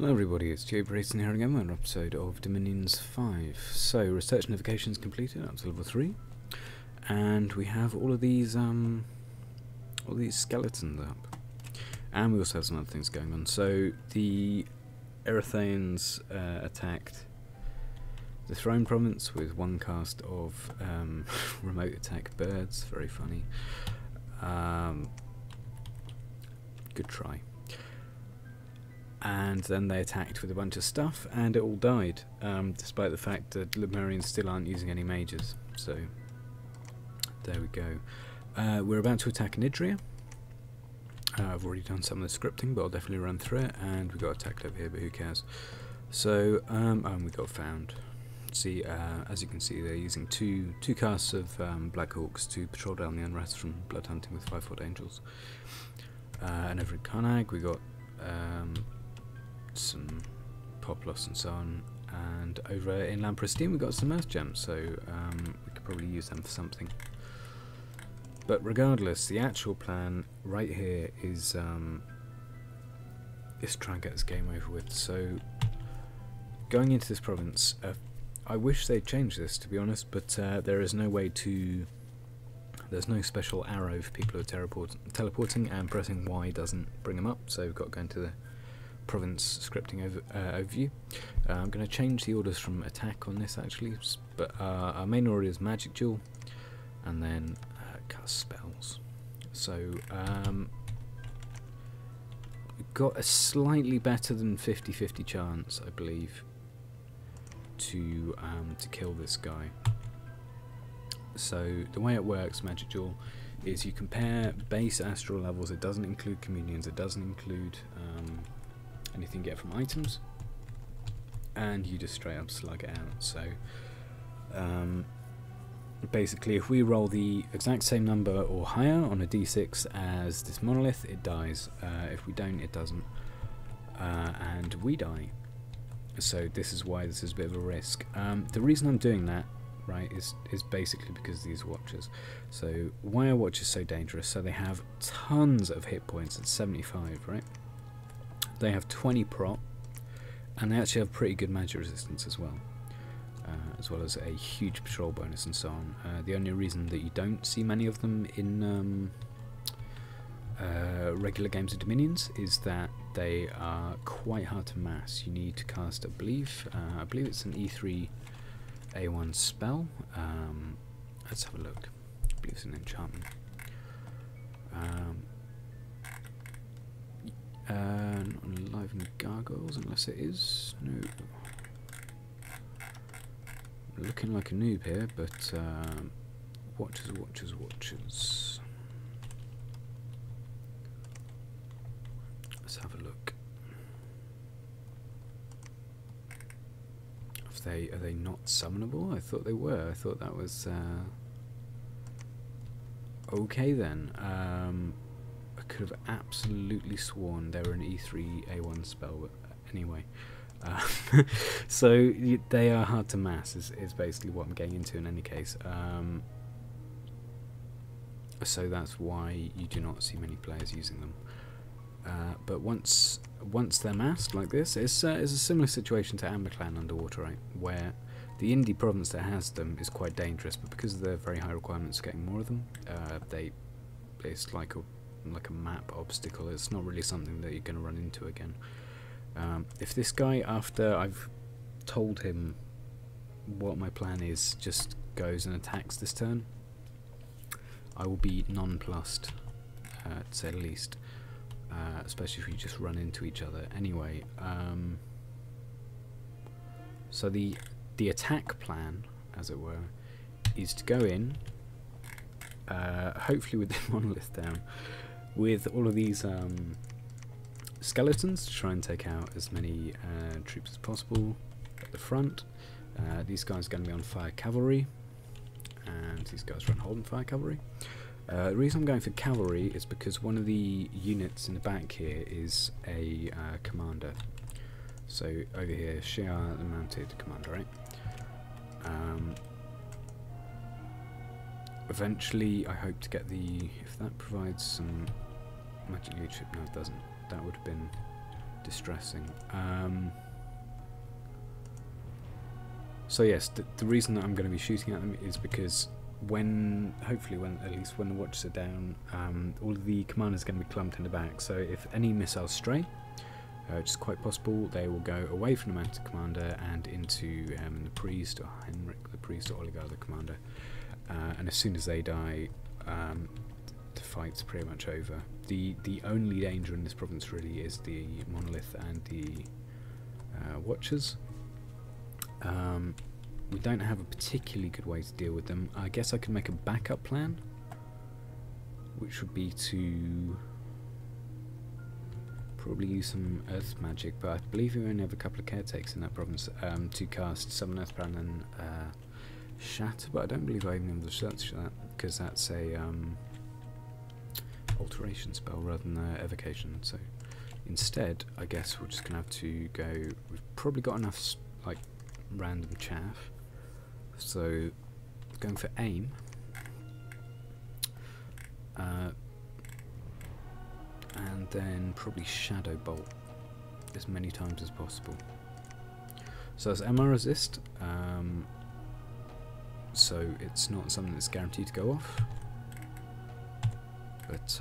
Hello everybody, it's Joe Brayson here again with another episode of Dominions 5. So, research navigation's completed up to level 3. And we have all these skeletons up. And we also have some other things going on. So, the Erythraeans attacked the Throne Province with one cast of remote attack birds. Very funny. Good try. And then they attacked with a bunch of stuff, and it all died, despite the fact that Lemurians still aren't using any mages. So, there we go. We're about to attack Nidria. I've already done some of the scripting, but I'll definitely run through it. And we got attacked over here, but who cares? So, and we got found. See, as you can see, they're using two casts of Black Hawks to patrol down the unrest from blood hunting with 5-foot angels. And over at Karnag, we got some Poplos and so on, and over in Lampristine we got some Earth Gems, so we could probably use them for something. But regardless, the actual plan right here is try and get this game over with. So going into this province, I wish they'd change this, to be honest, but there is no way to. There's no special arrow for people who are teleporting, and pressing Y doesn't bring them up, so we've got to go into the province scripting overview. I'm going to change the orders from attack on this actually, but our main order is Magic Duel, and then cast spells. So we've got a slightly better than 50-50 chance, I believe, to kill this guy. So the way it works, Magic Duel, is you compare base astral levels. It doesn't include communions, it doesn't include anything you get from items, and you just straight up slug it out. So basically, if we roll the exact same number or higher on a d6 as this monolith, it dies. If we don't, it doesn't, and we die. So this is why this is a bit of a risk. The reason I'm doing that, right, is basically because of these watchers. So why are watchers so dangerous? So they have tons of hit points at 75, right? They have 20 prot, and they actually have pretty good magic resistance as well as a huge patrol bonus and so on. The only reason that you don't see many of them in regular games of Dominions is that they are quite hard to mass. You need to cast, I believe it's an E3 A1 spell. Let's have a look. I believe it's an enchantment. Not enliven gargoyles unless it is. No. Looking like a noob here, but watchers. Let's have a look. Are they not summonable? I thought they were. I thought that was okay then. I could have absolutely sworn they were an E3 A1 spell, but anyway. So they are hard to mass is basically what I'm getting into in any case. So that's why you do not see many players using them. But once they're masked like this, it's a similar situation to Amberclan Underwater, right? Where the indie province that has them is quite dangerous, but because of their very high requirements for getting more of them, it's like a map obstacle. It's not really something that you're going to run into again. If this guy, after I've told him what my plan is, just goes and attacks this turn, I will be nonplussed, to say the least. Especially if you just run into each other. Anyway, so the attack plan, as it were, is to go in, hopefully with the monolith down, with all of these skeletons to try and take out as many troops as possible at the front. These guys are going to be on fire cavalry, and these guys are on hold and fire cavalry. The reason I'm going for cavalry is because one of the units in the back here is a commander. So over here, Shia, the mounted commander, right? Eventually, I hope to get if that provides some magic leadership. No, it doesn't. That would have been distressing. So yes, the reason that I'm going to be shooting at them is because hopefully at least when the watches are down, all of the commanders are going to be clumped in the back. So if any missiles stray, which is quite possible, they will go away from the mounted commander and into the priest, or Henrik the priest, or Oligar the commander. And as soon as they die, the fight's pretty much over. The only danger in this province really is the monolith and the watchers. We don't have a particularly good way to deal with them. I guess I could make a backup plan, which would be to probably use some earth magic, but I believe we only have a couple of caretakers in that province to cast Summon Earth Plan and Shatter, but I don't believe I even have the search for that, because that's a alteration spell rather than an evocation. So instead, I guess we're just going to have to go. We've probably got enough like random chaff, so going for aim. And then probably Shadow Bolt as many times as possible. So that's MR resist, so it's not something that's guaranteed to go off, but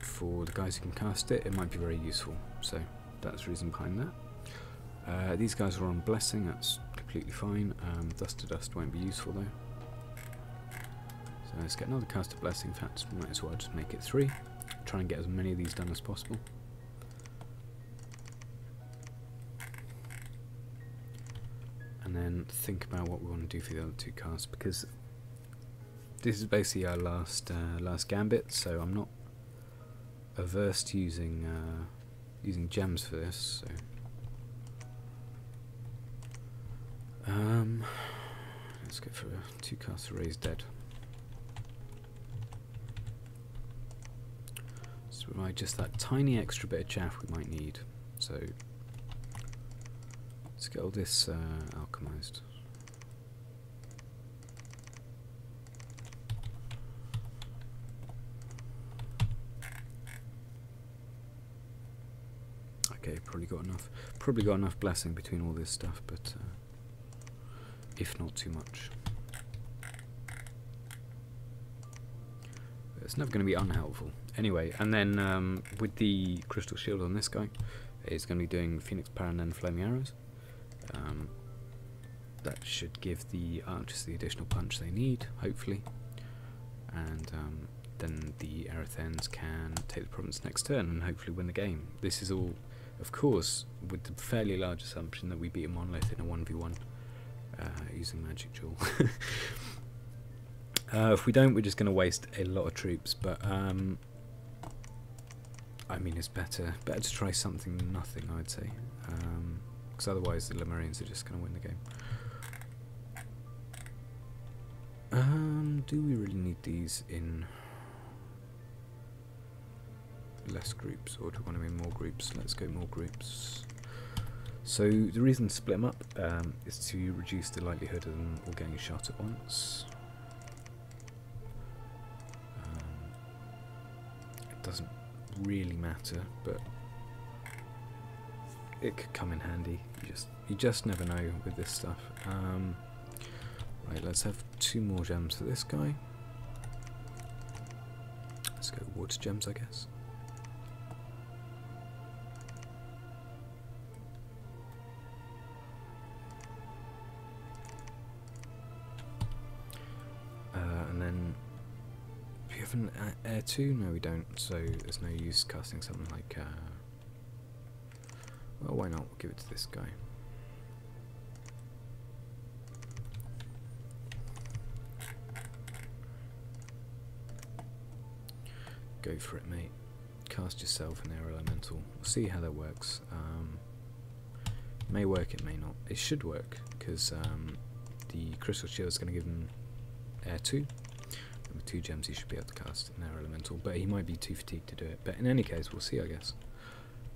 for the guys who can cast it, it might be very useful, so that's the reason behind that. These guys are on Blessing, that's completely fine. Dust to Dust won't be useful though. So let's get another cast of Blessing. In fact, might as well just make it 3. Try and get as many of these done as possible. And then think about what we want to do for the other 2 casts, because this is basically our last gambit, so I'm not averse to using gems for this. So let's go for 2 casts to Raise Dead. So provide just that tiny extra bit of chaff we might need. So let's get all this alchemized. Okay, probably got enough blessing between all this stuff, but if not too much. But it's never going to be unhelpful. Anyway, and then with the crystal shield on this guy, it's going to be doing Phoenix Power and then Flaming Arrows. That should give the archers the additional punch they need, hopefully. And then the Arathens can take the province next turn and hopefully win the game. This is all, of course, with the fairly large assumption that we beat a monolith in a 1v1 using Magic Duel. If we don't, we're just going to waste a lot of troops, but I mean, it's better to try something than nothing, I'd say, because otherwise the Lemurians are just going to win the game. Do we really need these in less groups, or do we want them in more groups? Let's go more groups. So the reason to split them up is to reduce the likelihood of them all getting shot at once. It doesn't really matter, but it could come in handy. You just never know with this stuff. Right, let's have 2 more gems for this guy. Let's go water gems, I guess. And then we have an air 2? No, we don't. So there's no use casting something like. Well, why not? We'll give it to this guy. Go for it, mate. Cast yourself an air elemental. We'll see how that works. It may work, it may not. It should work, because the crystal shield is going to give him air 2. And with 2 gems he should be able to cast an air elemental, but he might be too fatigued to do it. But in any case, we'll see, I guess.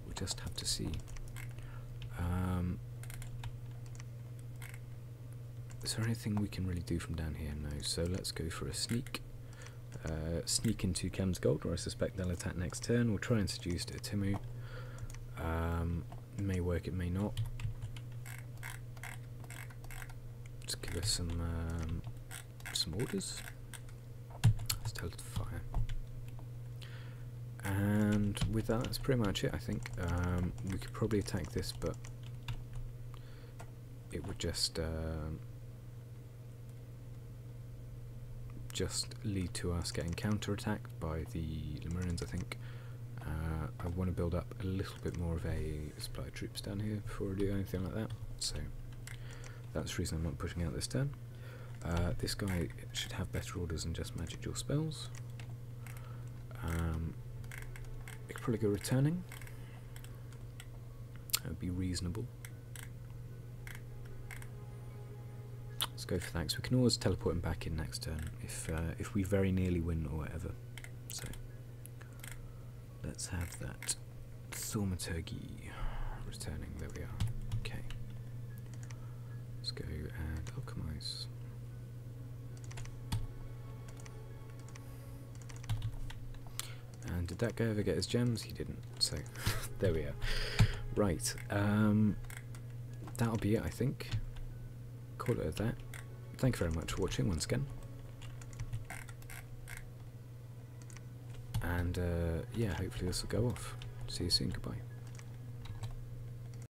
We'll just have to see. Is there anything we can really do from down here? No, so let's go for a sneak. Sneak into Chem's Gold, where I suspect they'll attack next turn. We'll try and seduce Timu. May work, it may not. Let's give us some orders. Let's tell it to fire. And with that, that's pretty much it, I think. We could probably attack this, but it would just lead to us getting counter-attacked by the Lemurians, I think. I want to build up a little bit more of a supply of troops down here before I do anything like that, so that's the reason I'm not pushing out this turn. This guy should have better orders than just Magic Duel spells. I could probably go returning. That would be reasonable. Let's go for that, because we can always teleport him back in next turn if we very nearly win or whatever. So let's have that. Thaumaturgy returning, there we are. Okay. Let's go and alchemize. And did that guy ever get his gems? He didn't, so there we are. Right, that'll be it, I think. Call it at that. Thank you very much for watching once again. And yeah, hopefully this will go off. See you soon, goodbye.